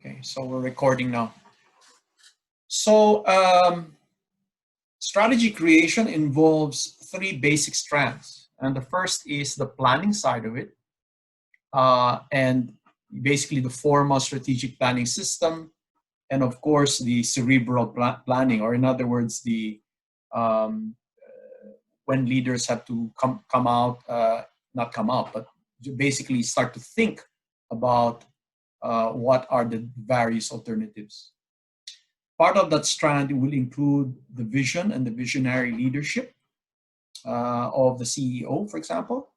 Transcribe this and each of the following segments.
Okay, so we're recording now. So strategy creation involves three basic strands. And the first is the planning side of it. And basically the formal strategic planning system. And of course, the cerebral planning, or in other words, the when leaders have to come out, not come out, but basically start to think about what are the various alternatives. Part of that strand will include the vision and the visionary leadership of the CEO, for example.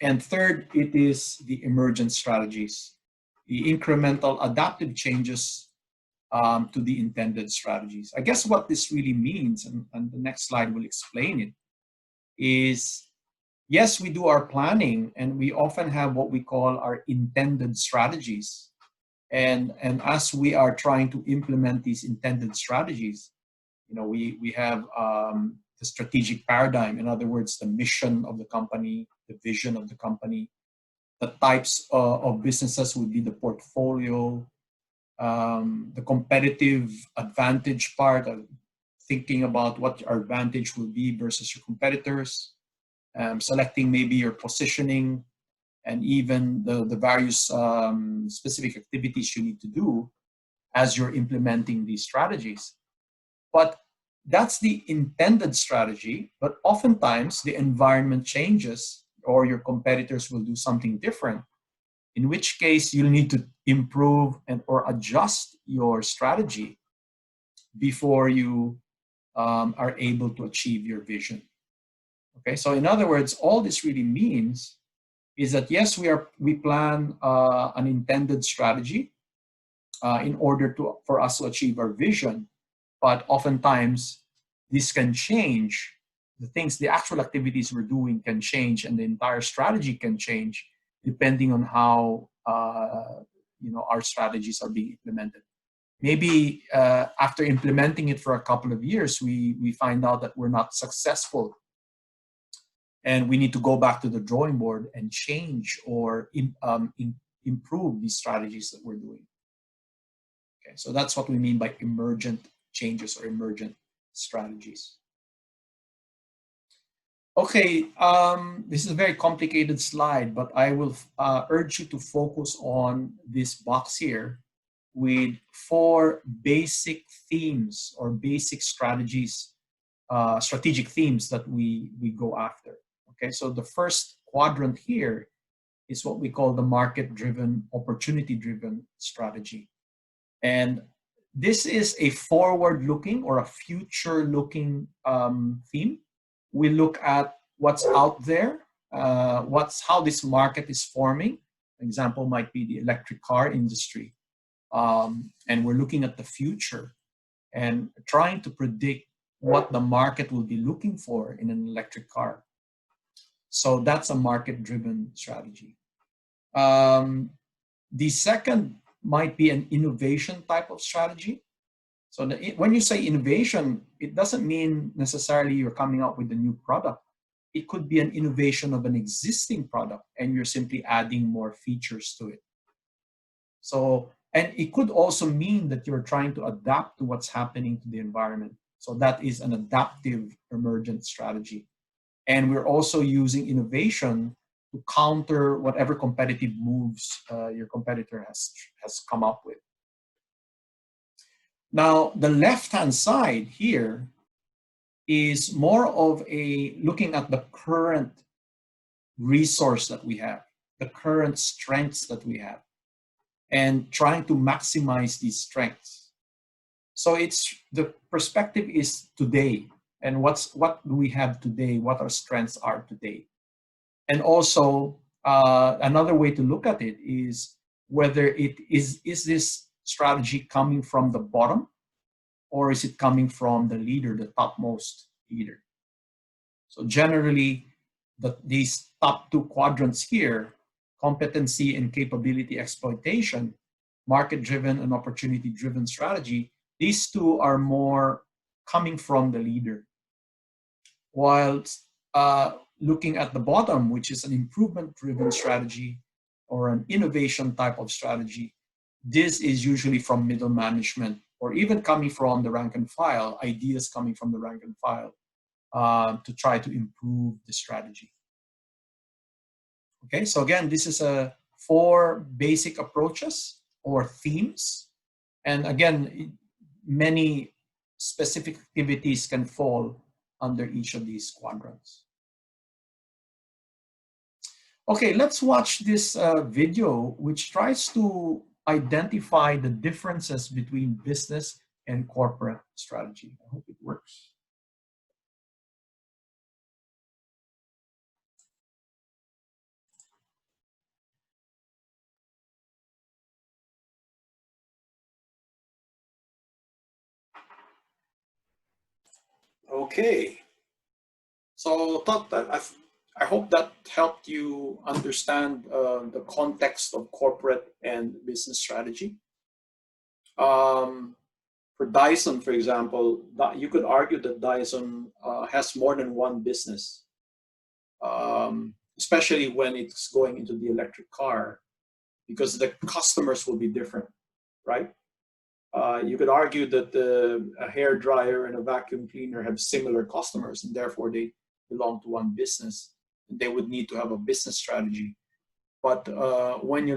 And third, it is the emergent strategies, the incremental adaptive changes to the intended strategies. I guess what this really means, and the next slide will explain it, is yes, we do our planning and we often have what we call our intended strategies. And as we are trying to implement these intended strategies, we have the strategic paradigm. In other words, the mission of the company, the vision of the company, the types of businesses would be the portfolio, the competitive advantage part of thinking about what our advantage will be versus your competitors, selecting maybe your positioning, and even the various specific activities you need to do as you're implementing these strategies. But that's the intended strategy, but oftentimes the environment changes or your competitors will do something different, in which case you'll need to improve or adjust your strategy before you are able to achieve your vision. Okay, so in other words, all this really means is that yes, we plan an intended strategy in order for us to achieve our vision, but oftentimes this can change. The actual activities we're doing can change, and the entire strategy can change depending on how our strategies are being implemented. Maybe after implementing it for a couple of years, we find out that we're not successful. And we need to go back to the drawing board and change or improve these strategies that we're doing. Okay, so that's what we mean by emergent changes or emergent strategies. Okay, this is a very complicated slide, but I will urge you to focus on this box here with 4 basic themes or basic strategies, strategic themes that we go after. Okay, so the first quadrant here is what we call the market-driven, opportunity-driven strategy. And this is a forward-looking or a future-looking theme. We look at what's out there, how this market is forming. An example might be the electric car industry. And we're looking at the future and trying to predict what the market will be looking for in an electric car. So that's a market-driven strategy. The second might be an innovation type of strategy. So when you say innovation, it doesn't mean necessarily you're coming up with a new product. It could be an innovation of an existing product and you're simply adding more features to it. So, and it could also mean that you're trying to adapt to what's happening to the environment. So that is an adaptive emergent strategy. And we're also using innovation to counter whatever competitive moves your competitor has come up with. Now, the left-hand side here is more of looking at the current resource that we have, the current strengths that we have, and trying to maximize these strengths. So the perspective is today, and what do we have today, what our strengths are today. And also, another way to look at it is whether is this strategy coming from the bottom, or is it coming from the leader, the topmost leader? So generally, these top 2 quadrants here, competency and capability exploitation, market-driven and opportunity-driven strategy, these 2 are more coming from the leader. While looking at the bottom, which is an improvement-driven strategy or an innovation type of strategy, this is usually from middle management or even coming from the rank and file, ideas coming from the rank and file to try to improve the strategy. Okay, so again, this is a 4 basic approaches or themes. And again, many specific activities can fall under each of these quadrants. Okay, let's watch this video, which tries to identify the differences between business and corporate strategy. I hope it works. Okay, so I hope that helped you understand the context of corporate and business strategy. For Dyson, for example, you could argue that Dyson has more than one business, especially when it's going into the electric car, because the customers will be different, right? You could argue that a hair dryer and a vacuum cleaner have similar customers, and therefore they belong to one business. And they would need to have a business strategy. But when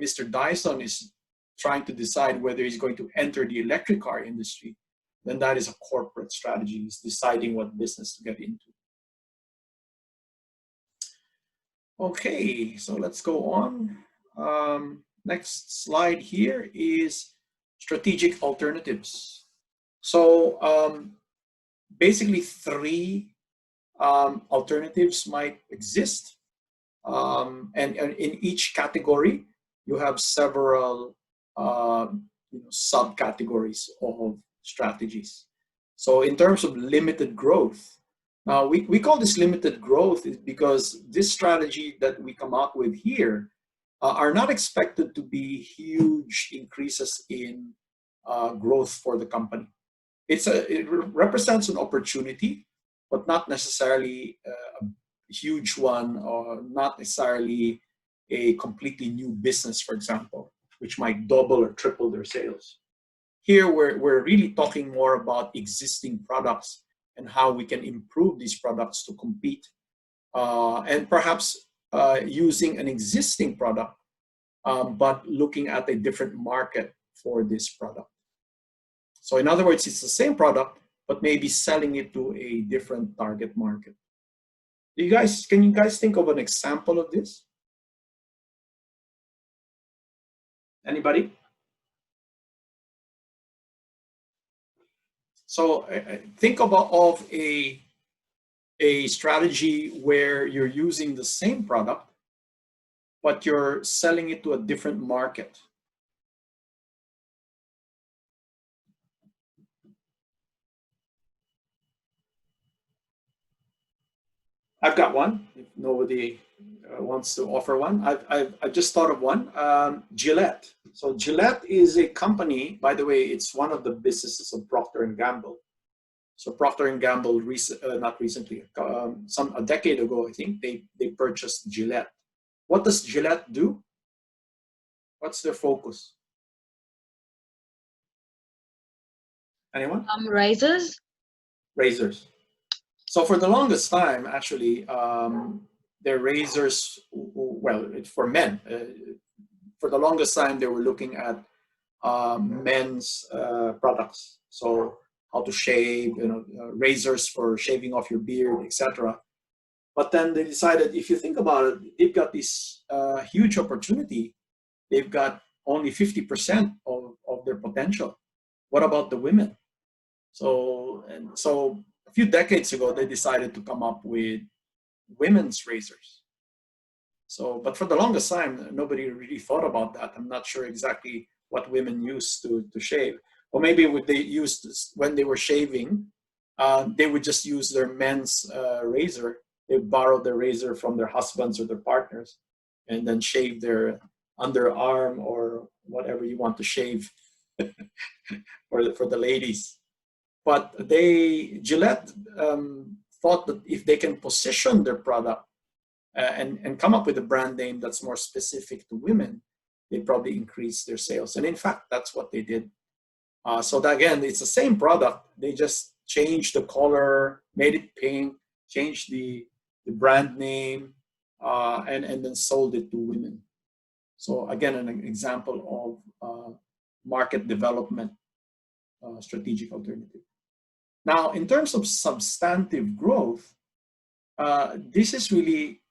Mr. Dyson is trying to decide whether he's going to enter the electric car industry, then that is a corporate strategy. He's deciding what business to get into. Okay, so let's go on. Next slide here is strategic alternatives. So basically 3 alternatives might exist. And in each category, you have several subcategories of strategies. So in terms of limited growth, now we call this limited growth is because this strategy that we come out with here are not expected to be huge increases in growth for the company. It represents an opportunity, but not necessarily a huge one, or not necessarily a completely new business, for example, which might double or triple their sales. Here, we're really talking more about existing products and how we can improve these products to compete, and perhaps using an existing product, but looking at a different market for this product. So in other words, it's the same product, but maybe selling it to a different target market. Can you guys think of an example of this? Anybody? So think of a strategy where you're using the same product, but you're selling it to a different market. I've got one, if nobody wants to offer one. I've just thought of one, Gillette. So Gillette is a company, by the way, it's one of the businesses of Procter & Gamble. So Procter & Gamble, not recently, a decade ago, I think, they purchased Gillette. What does Gillette do? What's their focus? Anyone? Razors. Razors. So for the longest time, actually, their razors, well, for men, for the longest time, they were looking at men's products. So how to shave, razors for shaving off your beard, etc. But then they decided, if you think about it, they've got this huge opportunity. They've got only 50% of their potential. What about the women? So a few decades ago, they decided to come up with women's razors. So, but for the longest time, nobody really thought about that. I'm not sure exactly what women use to shave. Or maybe what they used when they were shaving, they would just use their men's razor. They borrow their razor from their husbands or their partners, and then shave their underarm or whatever you want to shave for the ladies. But Gillette thought that if they can position their product and come up with a brand name that's more specific to women, they probably increase their sales. And in fact, that's what they did. So that, again, it's the same product. They just changed the color, made it pink, changed the brand name, and then sold it to women. So again, an example of market development strategic alternative. Now, in terms of substantive growth, this is really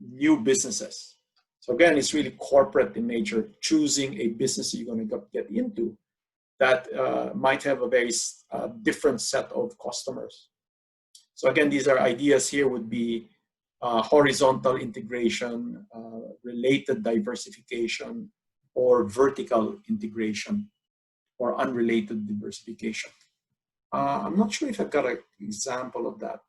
new businesses. So again, it's really corporate in nature, choosing a business you're going to get into that might have a very different set of customers. So again, these are ideas here would be horizontal integration, related diversification, or vertical integration, or unrelated diversification. I'm not sure if I've got an example of that.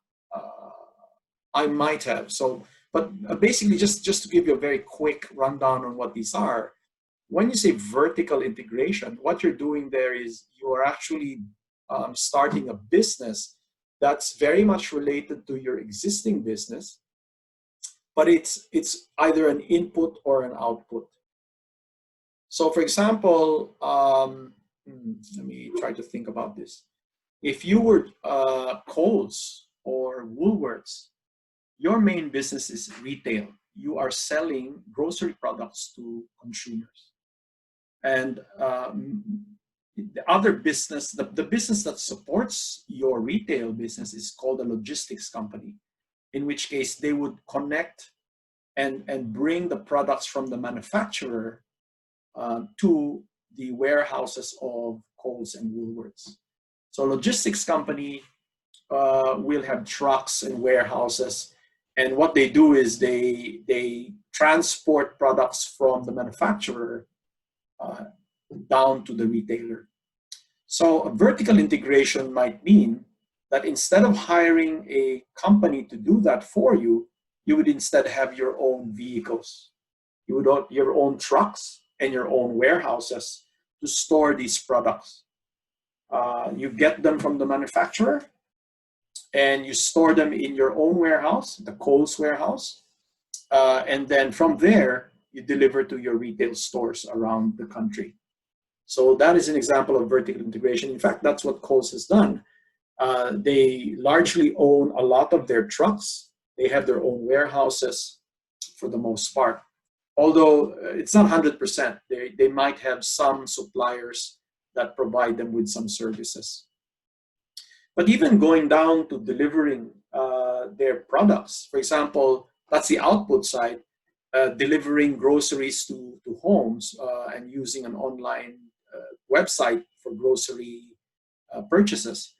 I might have. So, but basically, just to give you a very quick rundown on what these are, when you say vertical integration, what you're doing there is you are actually starting a business that's very much related to your existing business, but it's either an input or an output. So, for example, let me try to think about this. If you were Kohl's or Woolworths, your main business is retail. You are selling grocery products to consumers. And the other business, the business that supports your retail business is called a logistics company, in which case they would connect and bring the products from the manufacturer to the warehouses of Kohl's and Woolworths. So logistics company will have trucks and warehouses, and what they do is they transport products from the manufacturer down to the retailer. So a vertical integration might mean that instead of hiring a company to do that for you, you would instead have your own vehicles. You would have your own trucks and your own warehouses to store these products. You get them from the manufacturer and you store them in your own warehouse, the Kohl's warehouse. And then from there, you deliver to your retail stores around the country. So that is an example of vertical integration. In fact, that's what Kohl's has done. They largely own a lot of their trucks. They have their own warehouses for the most part. Although it's not 100%, they might have some suppliers that provide them with some services. But even going down to delivering their products, for example, that's the output side, delivering groceries to homes and using an online website for grocery purchases.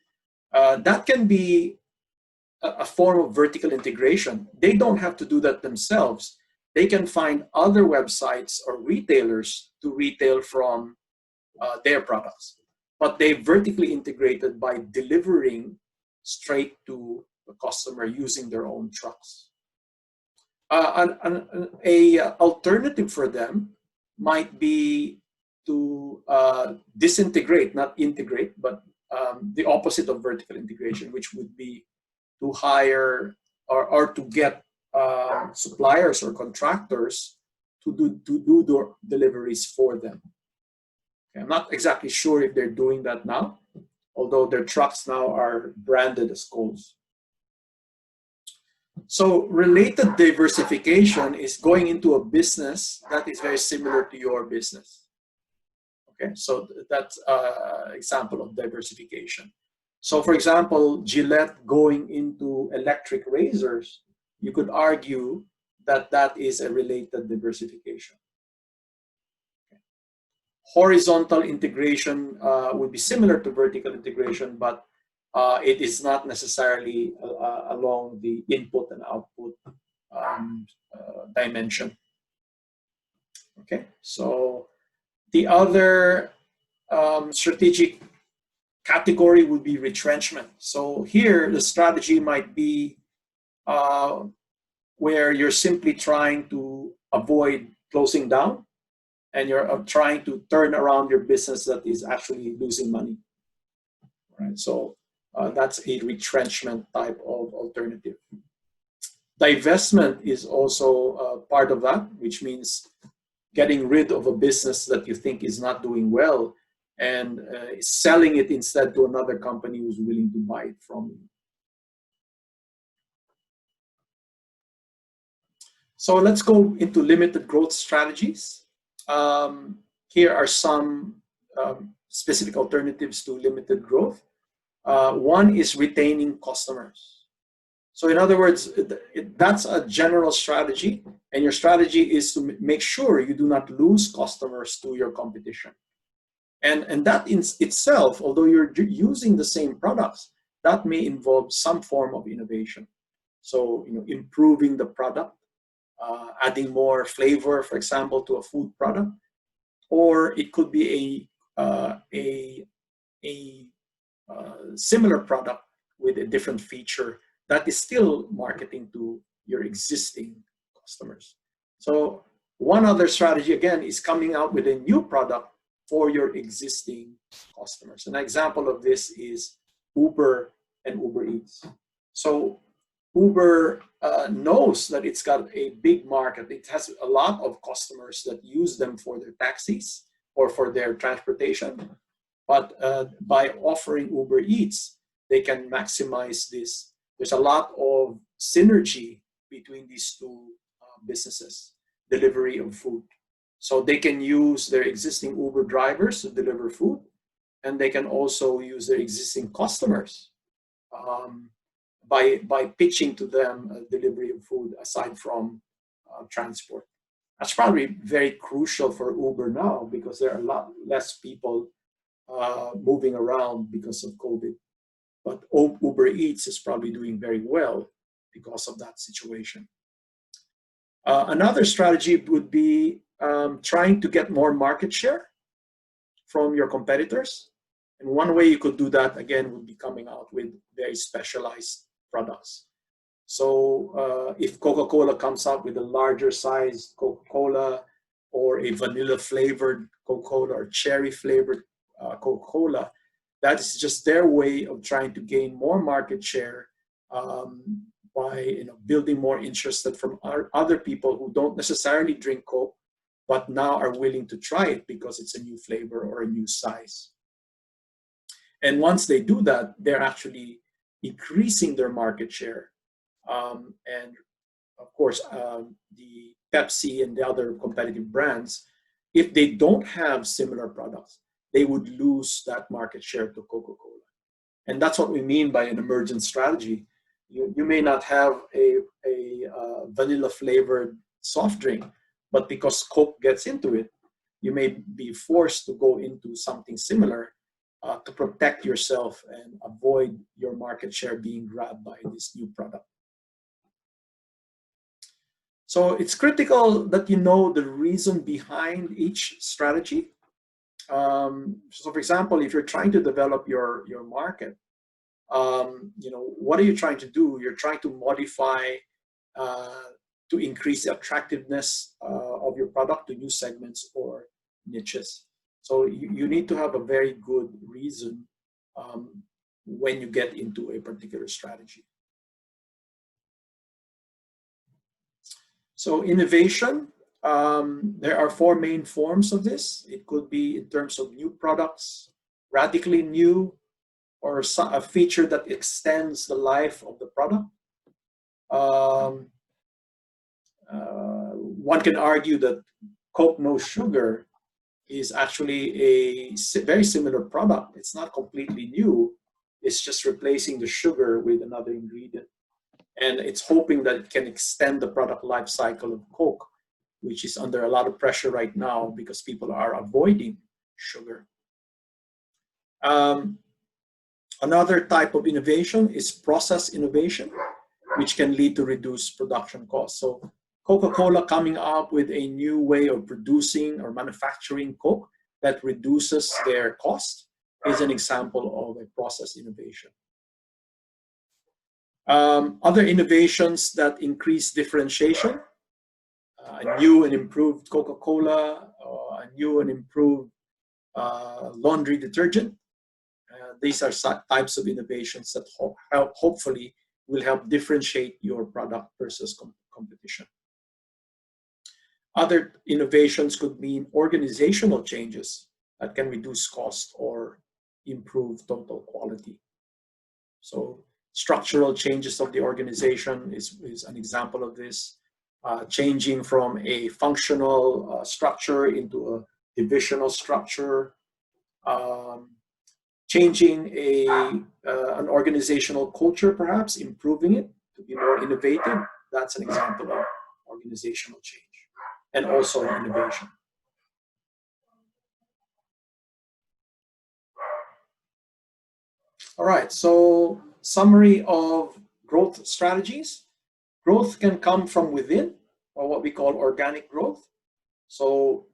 That can be a form of vertical integration. They don't have to do that themselves. They can find other websites or retailers to retail from their products. But they vertically integrated by delivering straight to the customer using their own trucks. An alternative for them might be to disintegrate, not integrate, but the opposite of vertical integration, which would be to hire or to get suppliers or contractors to do deliveries for them. Okay, I'm not exactly sure if they're doing that now, although their trucks now are branded as Kohl's. So related diversification is going into a business that is very similar to your business. Okay, so that's an example of diversification. So for example, Gillette going into electric razors, you could argue that that is a related diversification. Okay. Horizontal integration would be similar to vertical integration, but it is not necessarily along the input and output dimension. Okay, so the other strategic category would be retrenchment. So here the strategy might be where you're simply trying to avoid closing down and you're trying to turn around your business that is actually losing money. Right? So that's a retrenchment type of alternative. Divestment is also part of that, which means getting rid of a business that you think is not doing well and selling it instead to another company who's willing to buy it from you. So let's go into limited growth strategies. Here are some specific alternatives to limited growth. One is retaining customers. So in other words, that's a general strategy, and your strategy is to make sure you do not lose customers to your competition. And that in itself, although you're using the same products, that may involve some form of innovation. So, improving the product, adding more flavor, for example, to a food product, or it could be a similar product with a different feature that is still marketing to your existing customers. So one other strategy, again, is coming out with a new product for your existing customers. An example of this is Uber and Uber Eats. So Uber knows that it's got a big market. It has a lot of customers that use them for their taxis or for their transportation. But by offering Uber Eats, they can maximize this. There's a lot of synergy between these two businesses, delivery of food. So they can use their existing Uber drivers to deliver food, and they can also use their existing customers by pitching to them delivery of food aside from transport. That's probably very crucial for Uber now because there are a lot less people moving around because of COVID. But Uber Eats is probably doing very well because of that situation. Another strategy would be trying to get more market share from your competitors. And one way you could do that, again, would be coming out with very specialized products. So if Coca-Cola comes out with a larger size Coca-Cola or a vanilla flavored Coca-Cola or cherry flavored Coca-Cola, that is just their way of trying to gain more market share by building more interest from other people who don't necessarily drink Coke, but now are willing to try it because it's a new flavor or a new size. And once they do that, they're actually increasing their market share. And of course, the Pepsi and the other competitive brands, if they don't have similar products, they would lose that market share to Coca-Cola. And that's what we mean by an emergent strategy. You may not have a vanilla flavored soft drink, but because Coke gets into it, you may be forced to go into something similar to protect yourself and avoid your market share being grabbed by this new product. So it's critical that you know the reason behind each strategy. So for example, if you're trying to develop your market, what are you trying to do? You're trying to modify to increase the attractiveness of your product to new segments or niches. So you need to have a very good reason when you get into a particular strategy. So innovation, there are four main forms of this. It could be in terms of new products, radically new, or a feature that extends the life of the product. One can argue that Coke No Sugar is actually a very similar product. It's not completely new. It's just replacing the sugar with another ingredient. And it's hoping that it can extend the product life cycle of Coke, which is under a lot of pressure right now because people are avoiding sugar. Another type of innovation is process innovation, which can lead to reduced production costs. So Coca-Cola coming up with a new way of producing or manufacturing Coke that reduces their cost is an example of a process innovation. Other innovations that increase differentiation, a new and improved Coca-Cola, a new and improved laundry detergent. These are types of innovations that hopefully will help differentiate your product versus competition. Other innovations could mean organizational changes that can reduce cost or improve total quality. So structural changes of the organization is an example of this. Changing from a functional structure into a divisional structure, um, changing an organizational culture, perhaps improving it to be more innovative. That's an example of organizational change and also innovation. All right, so summary of growth strategies. Growth can come from within, or what we call organic growth. So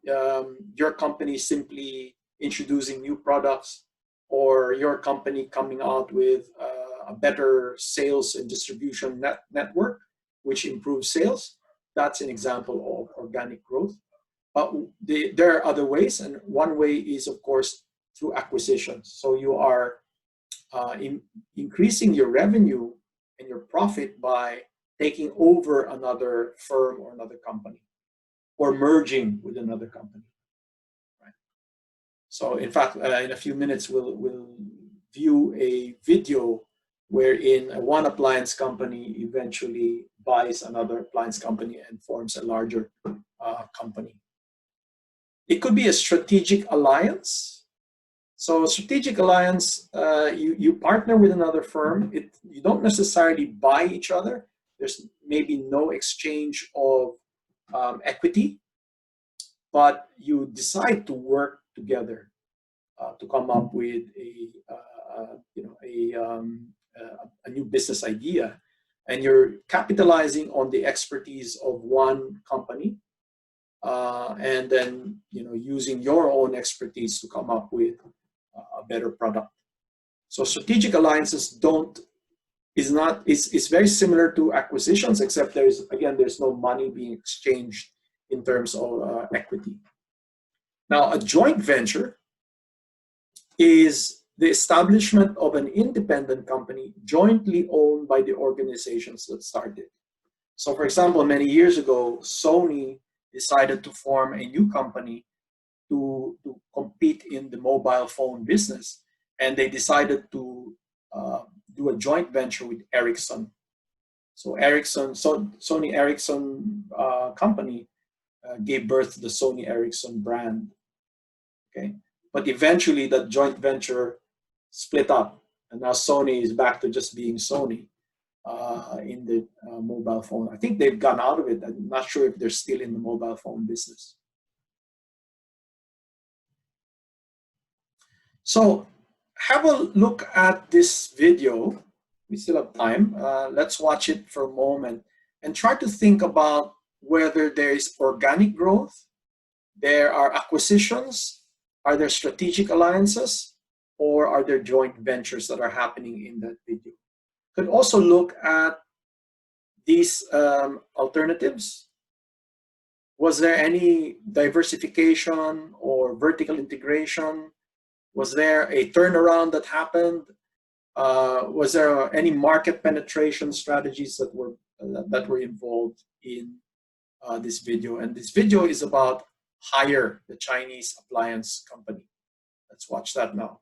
your company simply introducing new products, or your company coming out with a better sales and distribution network, which improves sales. That's an example of organic growth. But there are other ways, and one way is, of course, through acquisitions. So you are increasing your revenue and your profit by taking over another firm or another company, or merging with another company. Right? So in fact, in a few minutes, we'll view a video wherein one appliance company eventually buys another appliance company and forms a larger company. It could be a strategic alliance. So strategic alliance, you partner with another firm. You don't necessarily buy each other. There's maybe no exchange of equity, but you decide to work together to come up with a new business idea, and you're capitalizing on the expertise of one company, and then using your own expertise to come up with a better product. So strategic alliances is very similar to acquisitions, except there's no money being exchanged in terms of equity. Now, a joint venture is the establishment of an independent company jointly owned by the organizations that started. So, for example, many years ago, Sony decided to form a new company to compete in the mobile phone business, and they decided to do a joint venture with Ericsson. So Sony Ericsson company gave birth to the Sony Ericsson brand. Okay, but eventually that joint venture split up, and now Sony is back to just being Sony in the mobile phone. I think they've gone out of it. I'm not sure if they're still in the mobile phone business. So have a look at this video. We still have time. Let's watch it for a moment and try to think about whether there is organic growth, there are acquisitions, are there strategic alliances, or are there joint ventures that are happening in that video. Could also look at these alternatives. Was there any diversification or vertical integration? Was there a turnaround that happened? Was there any market penetration strategies that were involved in this video? And this video is about Haier, the Chinese appliance company. Let's watch that now.